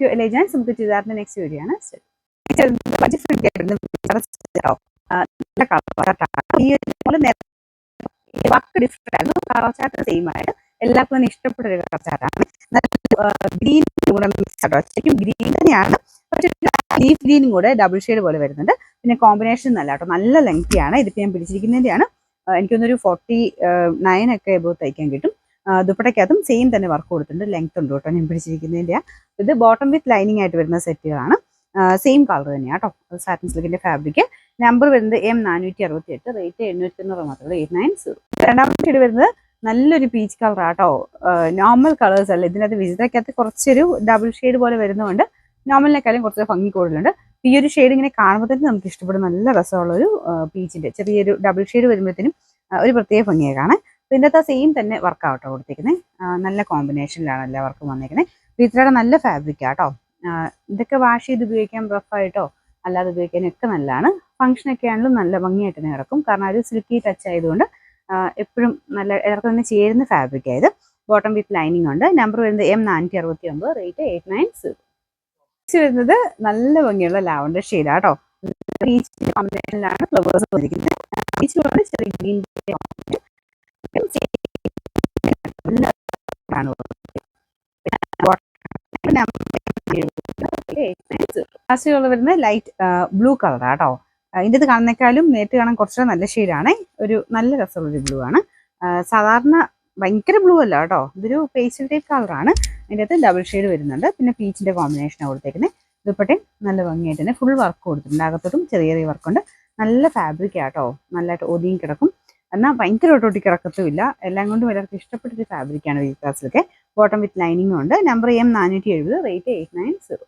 To എലൈജൻസ്. നമുക്ക് ചുരിദാറിന്റെ next video ആണ്. Work different ആയിരുന്നു. കളർ ചാർട്ട് സെയിം ആയിട്ട് എല്ലാവർക്കും തന്നെ ഇഷ്ടപ്പെട്ട ഒരു കളർ ചാർട്ടാണ്. ഗ്രീൻ കൂടെ മിക്സ് ശരിക്കും ഗ്രീൻ തന്നെയാണ്, പക്ഷേ ലീഫ് ഗ്രീനും കൂടെ ഡബിൾ ഷെയ്ഡ് പോലെ വരുന്നുണ്ട്. പിന്നെ കോമ്പിനേഷൻ നല്ല കേട്ടോ, നല്ല ലെങ്തി ആണ്. ഇതിപ്പോൾ ഞാൻ പിടിച്ചിരിക്കുന്നതിൻ്റെയാണ്. എനിക്കൊന്നൊരു 49 ഒക്കെ എബോ തയ്ക്കാൻ കിട്ടും. ദുപ്പട്ടയ്ക്കകത്തും സെയിം തന്നെ വർക്ക് കൊടുത്തിട്ടുണ്ട്. ലെങ്ത് ഉണ്ട് കേട്ടോ ഞാൻ പിടിച്ചിരിക്കുന്നതിൻ്റെയാണ്. ഇത് ബോട്ടം വിത്ത് ലൈനിങ് ആയിട്ട് വരുന്ന സെറ്റുകളാണ്. സെയിം കളർ തന്നെയാണ് കേട്ടോ. Satin സിൽക്കിന്റെ fabric. നമ്പർ വരുന്നത് M468, റേറ്റ് 890 മാത്രമേ, 890. രണ്ടാമത്തെ ഷെയ്ഡ് വരുന്നത് നല്ലൊരു പീച്ച് കളർ ആട്ടോ. നോർമൽ കളേഴ്സ് അല്ല, ഇതിനകത്ത് വിചിത്രക്കകത്ത് കുറച്ചൊരു ഡബിൾ ഷെയ്ഡ് പോലെ വരുന്നതുകൊണ്ട് നോർമലിനെക്കാളും കുറച്ച് ഭംഗി കൂടുതലുണ്ട്. ഈ ഒരു ഷെയ്ഡ് ഇങ്ങനെ കാണുമ്പോൾ തന്നെ നമുക്ക് ഇഷ്ടപ്പെടും. നല്ല രസമുള്ളൊരു പീച്ചിന്റെ ചെറിയൊരു ഡബിൾ ഷെയ്ഡ് വരുമ്പോഴത്തേനും ഒരു പ്രത്യേക ഭംഗിയെ കാണാൻ. ഇതിൻ്റെ സെയിം തന്നെ വർക്ക് ആവട്ടോ കൊടുത്തേക്കുന്നത്. നല്ല കോമ്പിനേഷനിലാണ് എല്ലാ വർക്കും വന്നേക്കുന്നത്. വിചിത്രയുടെ നല്ല ഫാബ്രിക് ആട്ടോ. ഇതൊക്കെ വാഷ് ചെയ്ത് ഉപയോഗിക്കാൻ റഫായിട്ടോ അല്ലാതെ ഉപയോഗിക്കാനൊക്കെ നല്ലതാണ്. ഫംഗ്ഷനൊക്കെ ആണെങ്കിലും നല്ല ഭംഗിയായിട്ട് തന്നെ കിടക്കും. കാരണം ഒരു സിൽക്കി ടച്ച് ആയതുകൊണ്ട് എപ്പോഴും നല്ല എല്ലാവർക്കും തന്നെ ചേരുന്ന ഫാബ്രിക് ആയത്. ബോട്ടം വിത്ത് ലൈനിങ് ഉണ്ട്. നമ്പർ വരുന്നത് M469, റേറ്റ് 890. വരുന്നത് നല്ല ഭംഗിയുള്ള ലാവണ്ടർ ഷെയ്ഡ് ആട്ടോ. പീച്ച് കോമ്പിനേഷനിലാണ് ഫ്ലവേഴ്സ് വന്നിരിക്കുന്നത്. പീച്ചിലുള്ള ചെറിയ ഗ്രീൻ വരുന്നത് ലൈറ്റ് ബ്ലൂ കളർ ആട്ടോ. ഇതിൻ്റെ കാണുന്നേക്കാളും നേരിട്ട് കാണാൻ കുറച്ചുകൂടെ നല്ല ഷെയ്ഡാണ്. ഒരു നല്ല രസമുള്ളൊരു ബ്ലൂ ആണ്. സാധാരണ ഭയങ്കര ബ്ലൂ അല്ല കേട്ടോ, ഇതൊരു പേസ്റ്റൽ ടൈപ്പ് കളറാണ്. അതിൻ്റെ അകത്ത് ഡബിൾ ഷെയ്ഡ് വരുന്നുണ്ട്. പിന്നെ പീച്ചിന്റെ കോമ്പിനേഷനാണ് കൊടുത്തേക്കുന്നത്. ദുപ്പട്ടയും നല്ല ഭംഗിയായിട്ട് തന്നെ ഫുൾ വർക്ക് കൊടുത്തിട്ടുണ്ട്. അകത്തോട്ടും ചെറിയ ചെറിയ വർക്കുണ്ട്. നല്ല ഫാബ്രിക് ആട്ടോ, നല്ലതായിട്ട് ഒതുങ്ങി കിടക്കും. എന്നാൽ ഭയങ്കര ഒട്ടൊട്ടി കിടക്കത്തുമില്ല. എല്ലാം കൊണ്ടും എല്ലാവർക്കും ഇഷ്ടപ്പെട്ടൊരു ഫാബ്രിക്കാണ് വിചിത്രാസിലൊക്കെ. ബോട്ടം വിത്ത് ലൈനിങ്ങും ഉണ്ട്. Number M470, rate 890.